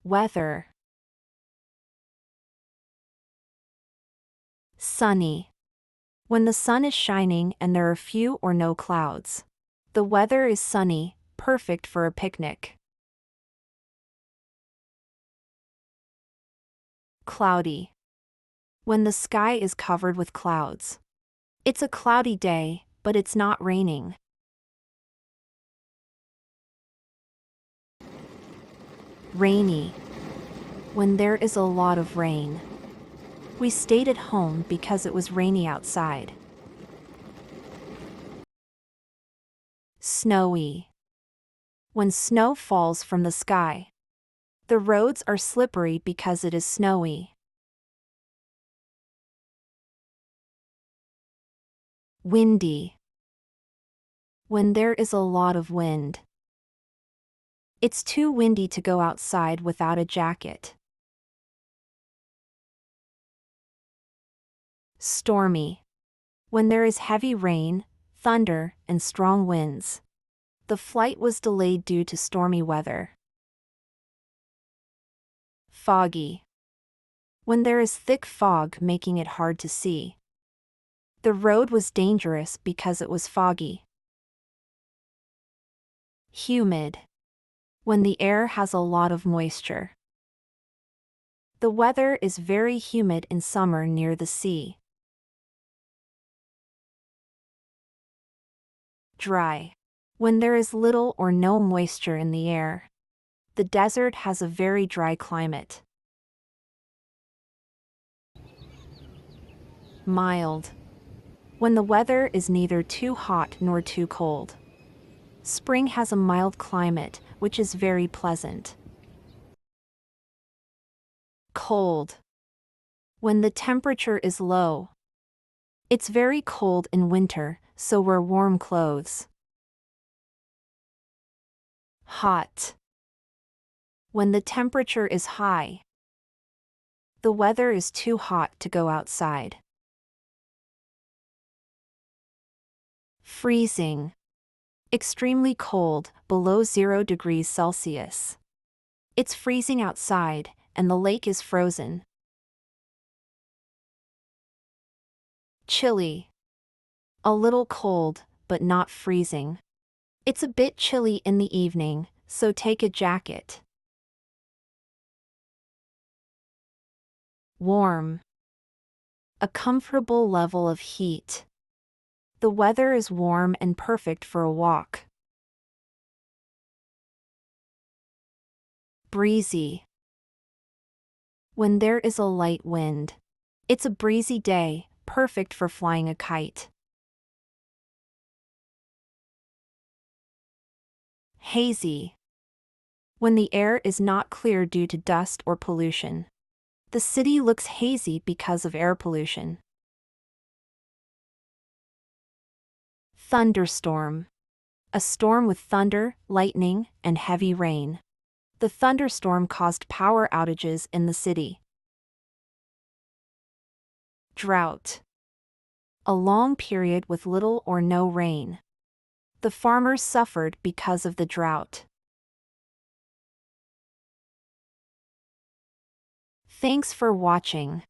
Weather. Sunny. When the sun is shining and there are few or no clouds. The weather is sunny, perfect for a picnic. Cloudy. When the sky is covered with clouds. It's a cloudy day, but it's not raining. Rainy. When there is a lot of rain. We stayed at home because it was rainy outside. Snowy. When snow falls from the sky. The roads are slippery because it is snowy. Windy. When there is a lot of wind. It's too windy to go outside without a jacket. Stormy. When there is heavy rain, thunder, and strong winds. The flight was delayed due to stormy weather. Foggy. When there is thick fog making it hard to see. The road was dangerous because it was foggy. Humid. When the air has a lot of moisture. The weather is very humid in summer near the sea. Dry. When there is little or no moisture in the air. The desert has a very dry climate. Mild. When the weather is neither too hot nor too cold. Spring has a mild climate, which is very pleasant. Cold. When the temperature is low. It's very cold in winter, so wear warm clothes. Hot. When the temperature is high. The weather is too hot to go outside. Freezing. Extremely cold, below 0 degrees Celsius. It's freezing outside, and the lake is frozen. Chilly. A little cold, but not freezing. It's a bit chilly in the evening, so take a jacket. Warm. A comfortable level of heat. The weather is warm and perfect for a walk. Breezy. When there is a light wind. It's a breezy day, perfect for flying a kite. Hazy. When the air is not clear due to dust or pollution. The city looks hazy because of air pollution. Thunderstorm. A storm with thunder, lightning, and heavy rain. The thunderstorm caused power outages in the city. Drought. A long period with little or no rain. The farmers suffered because of the drought. Thanks for watching.